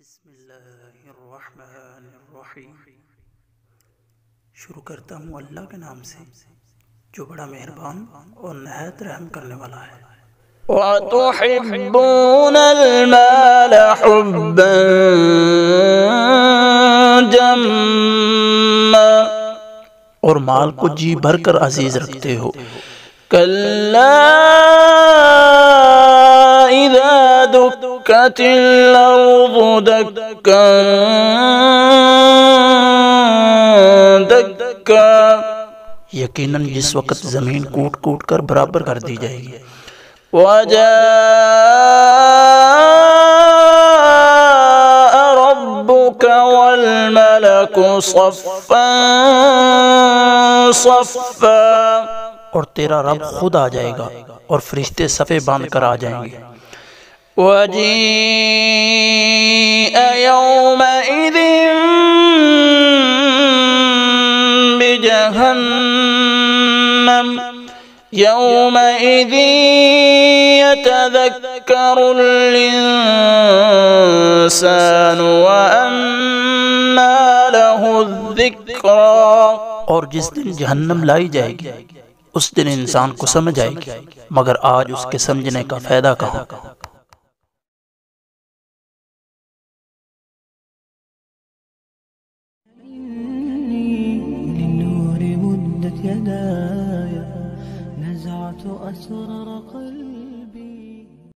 بسم اللہ الرحمن الرحیم۔ شروع کرتا ہوں اللہ کے نام سے جو بڑا مہربان اور نہایت رحم کرنے والا ہے۔ وَتُحِبُّونَ الْمَالَ حُبًّا جَمًّا، اور مال کو جی بھر کر عزیز رکھتے ہو۔ كَلَّا إِذَا دُكَّتِ الْأَرْضُ دَكًّا دَكًّا، یقیناً جس وقت زمین کوٹ کوٹ کر برابر کر دی جائے گی۔ وَجَاءَ رَبُّكَ وَالْمَلَكُ صَفًّا صَفًّا، اور تیرا رب خود آ جائے گا اور فرشتے صفے باندھ کر آ جائیں گے۔ وَجِيءَ يَوْمَئِذٍ بِجَهَنَّمَ يَوْمَئِذٍ يَتَذَكَّرُ الْإِنسَانُ وَأَنَّى لَهُ الذِّكْرَى، اور جس دن جہنم لائی جائے گی اس دن انسان کو سمجھ آئے گی، مگر آج اس کے سمجھنے کا فائدہ کہاں۔ للنور مدت يداي، نزعت أسرار قلبي.